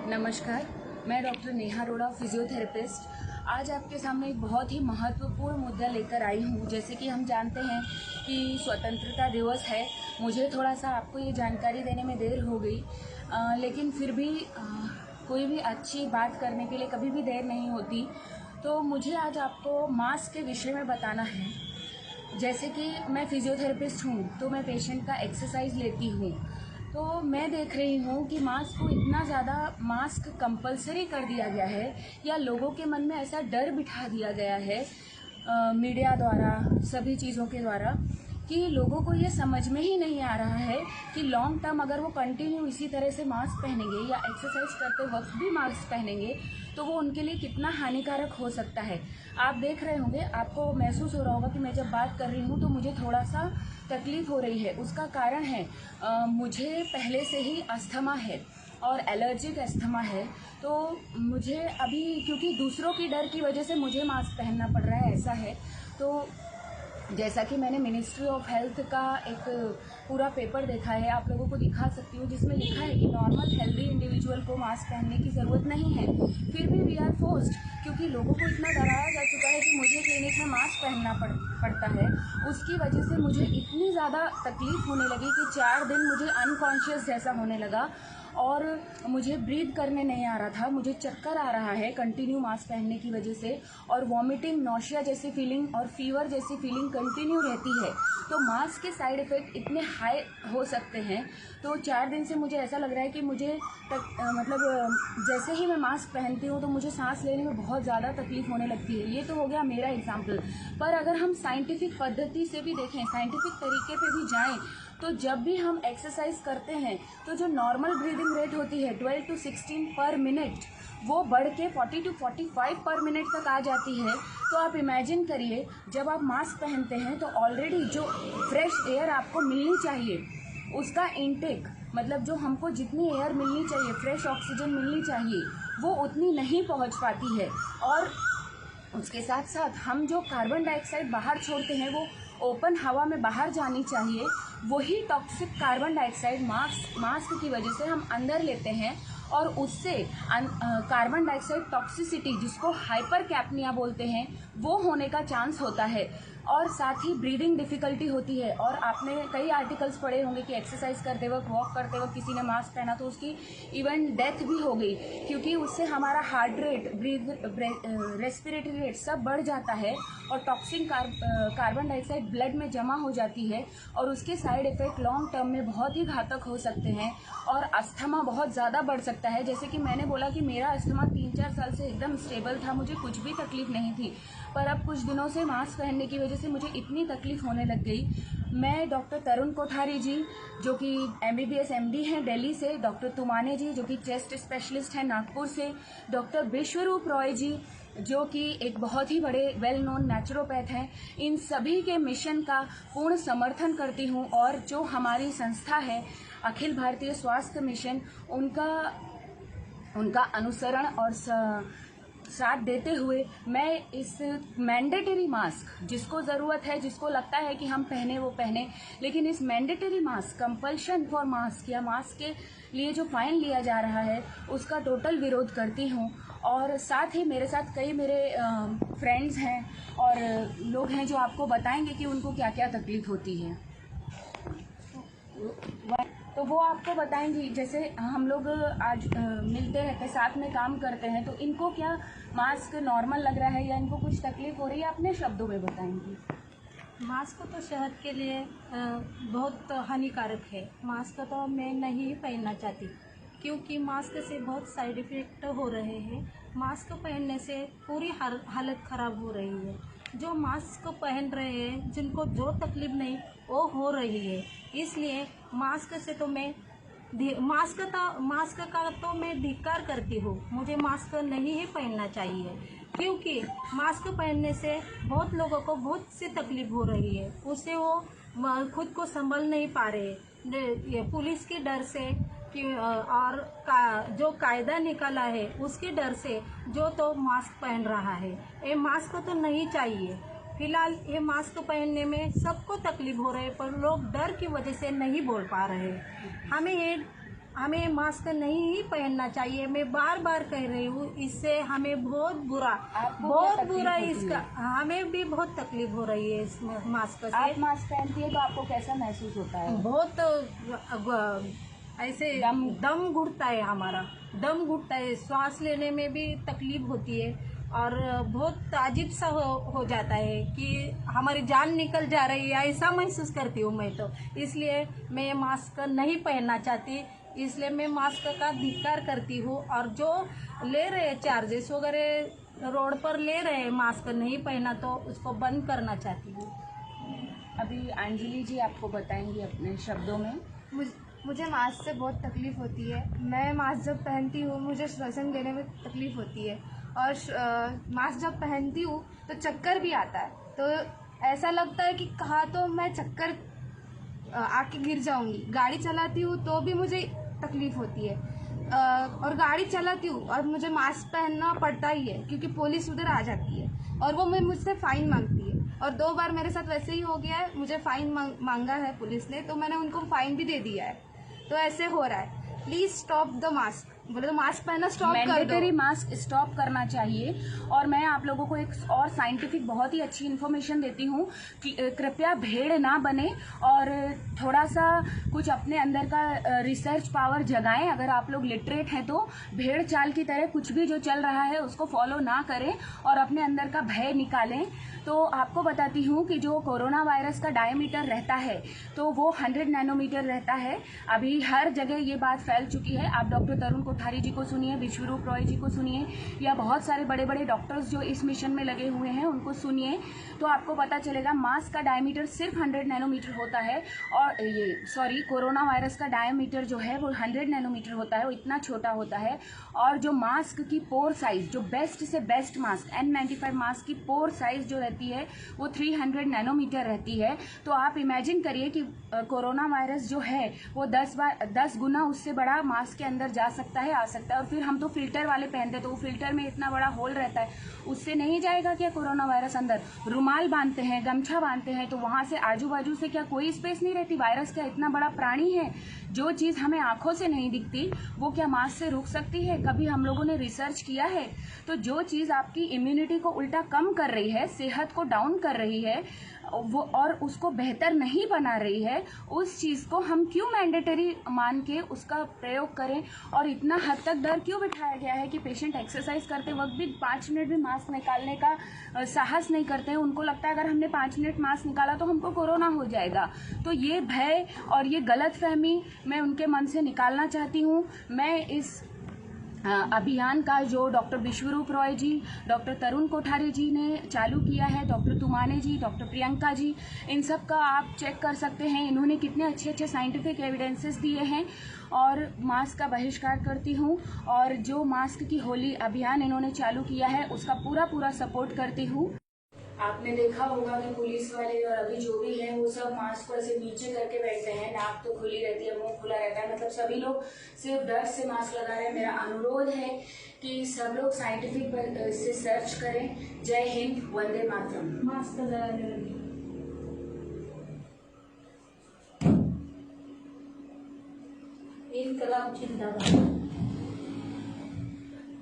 नमस्कार, मैं doctor Neha Arora, physiotherapist. आज आपके सामने एक बहुत ही महत्वपूर्ण मुद्दा लेकर आई हूँ। जैसे कि हम जानते हैं कि स्वतंत्रता दिवस है। मुझे थोड़ा-सा आपको ये जानकारी देने में देर हो गई, लेकिन फिर भी कोई भी अच्छी बात करने के लिए कभी भी देर नहीं होती। तो मुझे आज आपको मास्क के विषय में बताना है। जैसे कि मैं फिजियोथेरेपिस्ट हूँ, तो मैं पेशेंट का एक्सरसाइज लेती हूँ। तो मैं देख रही हूँ कि मास्क को इतना ज़्यादा मास्क कंपलसरी कर दिया गया है, या लोगों के मन में ऐसा डर बिठा दिया गया है मीडिया द्वारा, सभी चीज़ों के द्वारा, कि लोगों को ये समझ में ही नहीं आ रहा है कि लॉन्ग टर्म अगर वो कंटिन्यू इसी तरह से मास्क पहनेंगे या एक्सरसाइज करते वक्त भी मास्क पहनेंगे तो वो उनके लिए कितना हानिकारक हो सकता है। आप देख रहे होंगे, आपको महसूस हो रहा होगा कि मैं जब बात कर रही हूँ तो मुझे थोड़ा सा तकलीफ़ हो रही है। उसका कारण है मुझे पहले से ही अस्थमा है और एलर्जिक अस्थमा है। तो मुझे अभी क्योंकि दूसरों की डर की वजह से मुझे मास्क पहनना पड़ रहा है, ऐसा है। तो जैसा कि मैंने मिनिस्ट्री ऑफ हेल्थ का एक पूरा पेपर देखा है, आप लोगों को दिखा सकती हूँ, जिसमें लिखा है कि नॉर्मल हेल्दी इंडिविजुअल को मास्क पहनने की ज़रूरत नहीं है। फिर भी वी आर फोर्स्ड, क्योंकि लोगों को इतना डराया जा चुका है कि मुझे क्लिनिक में मास्क पहनना पड़ता है। उसकी वजह से मुझे इतनी ज़्यादा तकलीफ़ होने लगी कि 4 दिन मुझे अनकॉन्शियस जैसा होने लगा और मुझे ब्रीथ करने नहीं आ रहा था। मुझे चक्कर आ रहा है कंटिन्यू मास्क पहनने की वजह से, और वॉमिटिंग, नौशिया जैसी फीलिंग और फीवर जैसी फीलिंग कंटिन्यू रहती है। तो मास्क के साइड इफ़ेक्ट इतने हाई हो सकते हैं। तो 4 दिन से मुझे ऐसा लग रहा है कि मुझे जैसे ही मैं मास्क पहनती हूँ तो मुझे सांस लेने में बहुत ज़्यादा तकलीफ़ होने लगती है। ये तो हो गया मेरा एग्जाम्पल। पर अगर हम साइंटिफिक पद्धति से भी देखें, साइंटिफिक तरीके पे भी जाएं, तो जब भी हम एक्सरसाइज करते हैं तो जो नॉर्मल ब्रीदिंग रेट होती है 12 to 16 पर मिनट, वो बढ़ के 40 to 45 पर मिनट तक आ जाती है। तो आप इमेजिन करिए, जब आप मास्क पहनते हैं तो ऑलरेडी जो फ्रेश एयर आपको मिलनी चाहिए, उसका इनटेक, मतलब जो हमको जितनी एयर मिलनी चाहिए, फ्रेश ऑक्सीजन मिलनी चाहिए, वो उतनी नहीं पहुंच पाती है। और उसके साथ साथ हम जो कार्बन डाइऑक्साइड बाहर छोड़ते हैं, वो ओपन हवा में बाहर जानी चाहिए। वही टॉक्सिक कार्बन डाइऑक्साइड मास्क की वजह से हम अंदर लेते हैं, और उससे कार्बन डाइऑक्साइड टॉक्सिसिटी, जिसको हाइपर कैप्निया बोलते हैं, वो होने का चांस होता है। और साथ ही ब्रीदिंग डिफ़िकल्टी होती है। और आपने कई आर्टिकल्स पढ़े होंगे कि एक्सरसाइज करते वक्त, वॉक करते वक्त किसी ने मास्क पहना तो उसकी इवन डेथ भी हो गई, क्योंकि उससे हमारा हार्ट रेट, रेस्पिरेटरी रेट सब बढ़ जाता है, और टॉक्सिक कार्बन डाइऑक्साइड ब्लड में जमा हो जाती है, और उसके साइड इफ़ेक्ट लॉन्ग टर्म में बहुत ही घातक हो सकते हैं, और अस्थमा बहुत ज़्यादा बढ़ सकता है। जैसे कि मैंने बोला कि मेरा अस्थमा 3-4 साल से एकदम स्टेबल था, मुझे कुछ भी तकलीफ़ नहीं थी, पर अब कुछ दिनों से मास्क पहनने की वजह से मुझे इतनी तकलीफ़ होने लग गई। मैं डॉक्टर तरुण कोठारी जी, जो कि MBBS MD हैं दिल्ली से, डॉक्टर तुमाने जी, जो कि चेस्ट स्पेशलिस्ट हैं नागपुर से, डॉक्टर विश्वरूप रॉय जी, जो कि एक बहुत ही बड़े वेल नोन नेचुरोपैथ हैं, इन सभी के मिशन का पूर्ण समर्थन करती हूँ। और जो हमारी संस्था है अखिल भारतीय स्वास्थ्य मिशन, उनका अनुसरण और साथ देते हुए मैं इस मैंडेटरी मास्क, जिसको ज़रूरत है, जिसको लगता है कि हम पहने वो पहने, लेकिन इस mandatory mask, compulsion for mask, या मास्क के लिए जो फाइन लिया जा रहा है, उसका टोटल विरोध करती हूँ। और साथ ही मेरे साथ कई मेरे फ्रेंड्स हैं और लोग हैं जो आपको बताएंगे कि उनको क्या क्या तकलीफ़ होती है। तो वो आपको बताएंगी। जैसे हम लोग आज मिलते रहते, साथ में काम करते हैं, तो इनको क्या मास्क नॉर्मल लग रहा है या इनको कुछ तकलीफ़ हो रही है, अपने शब्दों में बताएंगी। मास्क तो सेहत के लिए बहुत हानिकारक है। मास्क तो मैं नहीं पहनना चाहती, क्योंकि मास्क से बहुत साइड इफ़ेक्ट हो रहे हैं। मास्क पहनने से पूरी हालत ख़राब हो रही है। जो मास्क पहन रहे हैं, जिनको जो तकलीफ़ नहीं वो हो रही है, इसलिए मास्क से तो मैं मास्क का तो मैं धिक्कार करती हूँ। मुझे मास्क नहीं ही पहनना चाहिए, क्योंकि मास्क पहनने से बहुत लोगों को बहुत सी तकलीफ हो रही है। उससे वो खुद को संभल नहीं पा रहे, ये पुलिस के डर से और जो कायदा निकाला है उसके डर से, जो तो मास्क पहन रहा है। ये मास्क तो नहीं चाहिए। फिलहाल ये मास्क पहनने में सबको तकलीफ हो रही है, पर लोग डर की वजह से नहीं बोल पा रहे। हमें ये हमें मास्क नहीं ही पहनना चाहिए। मैं बार बार कह रही हूँ, इससे हमें बहुत बुरा इसका हमें भी बहुत तकलीफ हो रही है इस मास्क से। आप मास्क पहनती है तो आपको कैसा महसूस होता है? बहुत ऐसे दम घुटता है, हमारा दम घुटता है, श्वास लेने में भी तकलीफ होती है और बहुत अजीब सा हो जाता है कि हमारी जान निकल जा रही है, ऐसा महसूस करती हूँ मैं। तो इसलिए मैं मास्क नहीं पहनना चाहती, इसलिए मैं मास्क का धिक्कार करती हूँ। और जो ले रहे चार्जेस वगैरह रोड पर ले रहे हैं मास्क नहीं पहना, तो उसको बंद करना चाहती हूँ। अभी अंजलि जी आपको बताएंगी अपने शब्दों में। मुझे मास्क से बहुत तकलीफ़ होती है। मैं मास्क जब पहनती हूँ मुझे श्वसन लेने में तकलीफ़ होती है और मास्क जब पहनती हूँ तो चक्कर भी आता है। तो ऐसा लगता है कि कहाँ तो मैं चक्कर आके गिर जाऊँगी। गाड़ी चलाती हूँ तो भी मुझे तकलीफ़ होती है और गाड़ी चलाती हूँ और मुझे मास्क पहनना पड़ता ही है क्योंकि पुलिस उधर आ जाती है और वो मुझसे फ़ाइन मांगती है। और 2 बार मेरे साथ वैसे ही हो गया है, मुझे फ़ाइन मांगा है पुलिस ने, तो मैंने उनको फ़ाइन भी दे दिया है। तो ऐसे हो रहा है। प्लीज़ स्टॉप द मास्क, बोले तो मास्क पहनना स्टॉप कर दो। मैंडेटरी मास्क स्टॉप करना चाहिए। और मैं आप लोगों को एक और साइंटिफिक बहुत ही अच्छी इन्फॉर्मेशन देती हूँ कि कृपया भेड़ ना बने और थोड़ा सा कुछ अपने अंदर का रिसर्च पावर जगाएं। अगर आप लोग लिटरेट हैं तो भेड़ चाल की तरह कुछ भी जो चल रहा है उसको फॉलो ना करें और अपने अंदर का भय निकालें। तो आपको बताती हूँ कि जो कोरोना वायरस का डायमीटर रहता है तो वो 100 नैनोमीटर रहता है। अभी हर जगह ये बात फैल चुकी है। आप डॉक्टर तरुण कोठारी जी को सुनिए, विश्वरूप रॉय जी को सुनिए, या बहुत सारे बड़े बड़े डॉक्टर्स जो इस मिशन में लगे हुए हैं उनको सुनिए, तो आपको पता चलेगा मास्क का डायमीटर सिर्फ 100 नैनोमीटर होता है। और कोरोना वायरस का डायमीटर जो है वो 100 नैनोमीटर होता है, वो इतना छोटा होता है। और जो मास्क की पोर साइज, जो बेस्ट से बेस्ट मास्क N95 मास्क की पोर साइज जो रहती है वो 300 नैनोमीटर रहती है। तो आप इमेजिन करिए कि कोरोना वायरस जो है वो 10 गुना उससे बड़ा मास्क के अंदर जा सकता है, आ सकता है। और फिर हम तो फिल्टर वाले पहनते हैं तो वो फिल्टर में इतना बड़ा होल रहता है, उससे नहीं जाएगा क्या कोरोना वायरस अंदर? रुमाल बांधते हैं, गमछा बांधते हैं तो वहां से आजू बाजू से क्या कोई स्पेस नहीं रहती? वायरस क्या इतना बड़ा प्राणी है? जो चीज हमें आंखों से नहीं दिखती वो क्या मास्क से रुक सकती है? कभी हम लोगों ने रिसर्च किया है? तो जो चीज आपकी इम्यूनिटी को उल्टा कम कर रही है, सेहत को डाउन कर रही है वो और उसको बेहतर नहीं बना रही है, उस चीज को हम क्यों मैंडेटरी मान के उसका प्रयोग करें? और इतना हद तक डर क्यों बिठाया गया है कि पेशेंट एक्सरसाइज करते वक्त भी 5 मिनट भी मास्क निकालने का साहस नहीं करते हैं? उनको लगता है अगर हमने 5 मिनट मास्क निकाला तो हमको कोरोना हो जाएगा। तो ये भय और ये गलतफहमी मैं उनके मन से निकालना चाहती हूँ। मैं इस अभियान का जो डॉक्टर विश्वरूप रॉय जी, डॉक्टर तरुण कोठारी जी ने चालू किया है, डॉक्टर तुमाने जी, डॉक्टर प्रियंका जी, इन सब का आप चेक कर सकते हैं। इन्होंने कितने अच्छे अच्छे साइंटिफिक एविडेंसेस दिए हैं। और मास्क का बहिष्कार करती हूँ और जो मास्क की होली अभियान इन्होंने चालू किया है उसका पूरा सपोर्ट करती हूँ। आपने देखा होगा कि पुलिस वाले और अभी जो भी हैं वो सब मास्क को ऐसे नीचे करके बैठते हैं, नाक तो खुली रहती है, मुंह खुला रहता है, मतलब सभी लोग सिर्फ डर से मास्क लगा रहे हैं। मेरा अनुरोध है कि सब लोग साइंटिफिक से सर्च करें। जय हिंद, वंदे मातरम। मास्क लगा इनकलाब जिंदाबाद।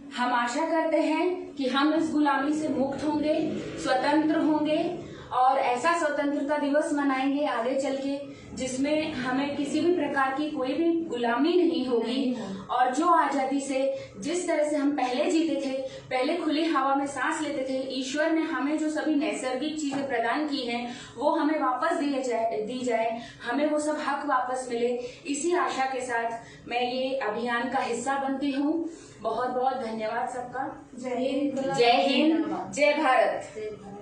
हम आशा करते हैं कि हम इस गुलामी से मुक्त होंगे, स्वतंत्र होंगे और ऐसा स्वतंत्रता दिवस मनाएंगे आगे चल के जिसमें हमें किसी भी प्रकार की कोई भी गुलामी नहीं होगी। और जो आजादी से जिस तरह से हम पहले जीते थे, पहले खुली हवा में सांस लेते थे, ईश्वर ने हमें जो सभी नैसर्गिक चीजें प्रदान की हैं वो हमें वापस दी जाए, हमें वो सब हक वापस मिले। इसी आशा के साथ मैं ये अभियान का हिस्सा बनती हूँ। बहुत बहुत धन्यवाद सबका। जय हिंद, जय हिंद, जय भारत।